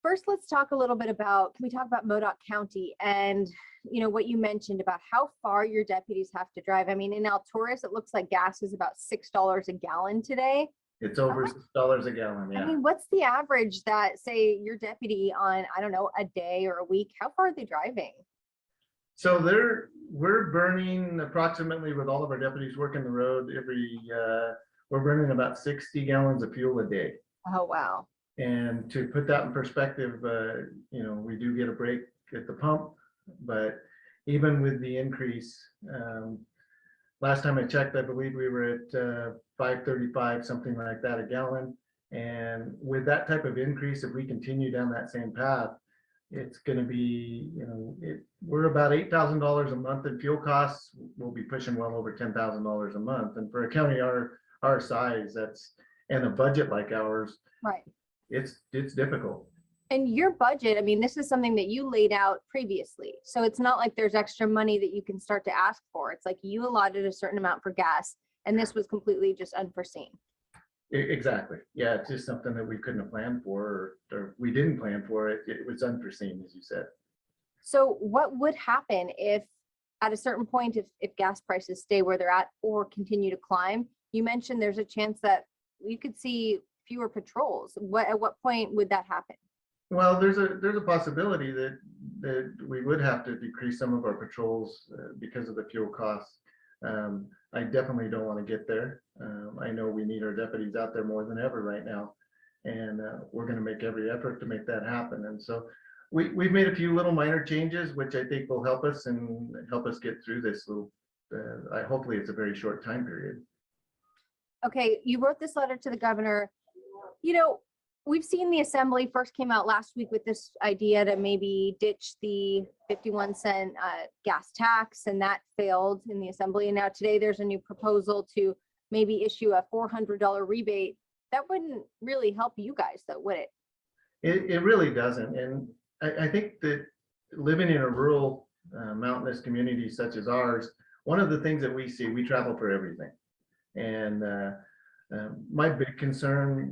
first, let's talk a little bit about, can we talk about Modoc County and, what you mentioned about how far your deputies have to drive? I mean, in Alturas, it looks like gas is about $6 a gallon today. It's over $6 a gallon. Yeah. I mean, what's the average that, say, your deputy on, I don't know, a day or a week, how far are they driving? So we're burning approximately, with all of our deputies working the road, we're burning about 60 gallons of fuel a day. Oh, wow. And to put that in perspective, we do get a break at the pump, but even with the increase, last time I checked, I believe we were at $5.35, something like that a gallon. And with that type of increase, if we continue down that same path, it's going to be, we're about $8,000 a month in fuel costs. We'll be pushing well over $10,000 a month. And for a county our size, and a budget like ours, right, it's difficult. And your budget, I mean, this is something that you laid out previously. So it's not like there's extra money that you can start to ask for. It's like you allotted a certain amount for gas, and this was completely just unforeseen. Exactly. Yeah, it's just something that we couldn't have planned for, or we didn't plan for it. It was unforeseen, as you said. So what would happen if at a certain point, if gas prices stay where they're at or continue to climb? You mentioned there's a chance that you could see fewer patrols. At what point would that happen? Well, there's a possibility that we would have to decrease some of our patrols because of the fuel costs. I definitely don't want to get there. I know we need our deputies out there more than ever right now, and we're going to make every effort to make that happen. And so we've made a few little minor changes, which I think will help us and help us get through this little. Hopefully, it's a very short time period. Okay, you wrote this letter to the governor. We've seen the assembly first came out last week with this idea to maybe ditch the 51-cent gas tax, and that failed in the assembly. And now today there's a new proposal to maybe issue a $400 rebate. That wouldn't really help you guys, though, would it? It really doesn't. And I think that living in a rural mountainous community such as ours, one of the things that we see, we travel for everything. And my big concern,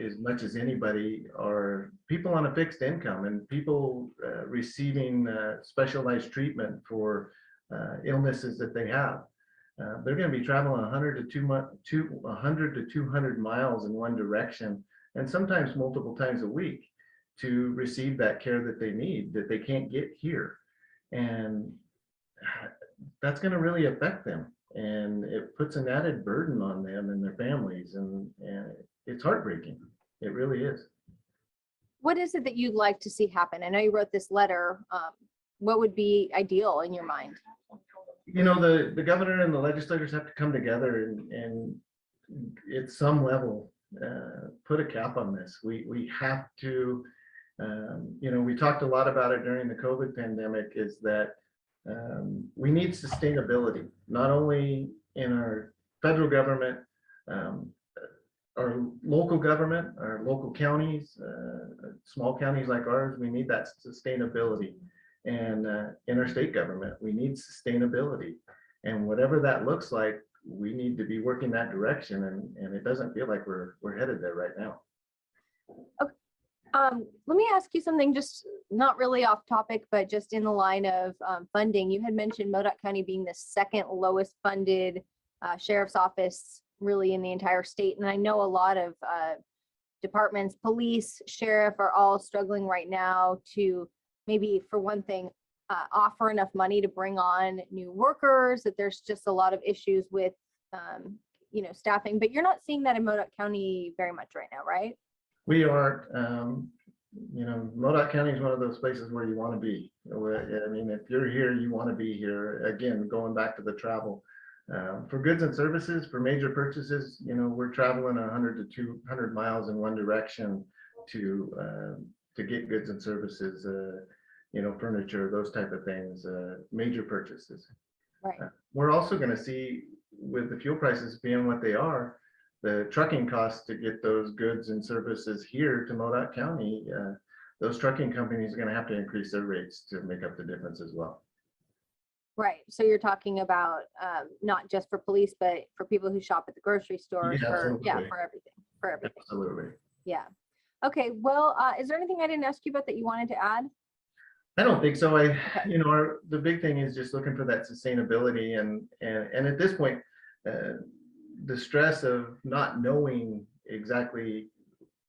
as much as anybody, are people on a fixed income and people receiving specialized treatment for illnesses that they have. They're going to be traveling 100 to 200 miles in one direction, and sometimes multiple times a week, to receive that care that they need, that they can't get here. And that's going to really affect them. And it puts an added burden on them and their families, and it's heartbreaking. It really is. What is it that you'd like to see happen? I know you wrote this letter. What would be ideal in your mind? The governor and the legislators have to come together and at some level put a cap on this. We have to, we talked a lot about it during the COVID pandemic, is that we need sustainability, not only in our federal government, our local government, our local counties, small counties like ours. We need that sustainability. And in our state government, we need sustainability. And whatever that looks like, we need to be working that direction. And it doesn't feel like we're headed there right now. Okay. Let me ask you something, just not really off topic, but just in the line of funding. You had mentioned Modoc County being the second lowest funded sheriff's office really in the entire state. And I know a lot of departments, police, sheriff, are all struggling right now to maybe, for one thing, offer enough money to bring on new workers, that there's just a lot of issues with, staffing. But you're not seeing that in Modoc County very much right now, right? We aren't. Modoc County is one of those places where you want to be. I mean, if you're here, you want to be here. Again, going back to the travel. For goods and services, for major purchases, we're traveling 100 to 200 miles in one direction to get goods and services, furniture, those type of things, major purchases. Right. We're also going to see, with the fuel prices being what they are, the trucking costs to get those goods and services here to Modoc County, those trucking companies are going to have to increase their rates to make up the difference as well. Right. So you're talking about not just for police, but for people who shop at the grocery store, for everything. Absolutely. Yeah. Okay, well, is there anything I didn't ask you about that you wanted to add? I don't think so. Okay. The big thing is just looking for that sustainability and at this point, the stress of not knowing exactly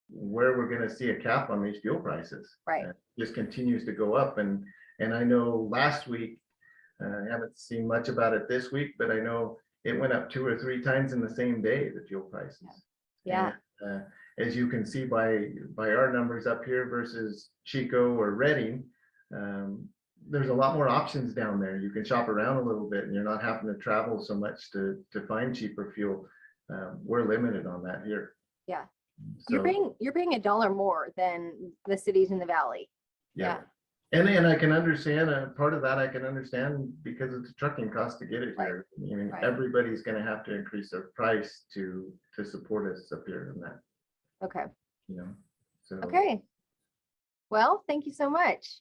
where we're going to see a cap on these fuel prices. Right. Just continues to go up. And I know last week, I haven't seen much about it this week, but I know it went up 2 or 3 times in the same day, the fuel prices. Yeah. And, as you can see by our numbers up here versus Chico or Redding, there's a lot more options down there. You can shop around a little bit and you're not having to travel so much to find cheaper fuel. We're limited on that here. Yeah. So, You're paying $1 more than the cities in the valley. yeah. And I can understand, part of that I can understand because it's a trucking cost to get it here. I mean, Right. everybody's gonna have to increase their price to support us up here in that, Okay. you know, so. Okay. Well, thank you so much.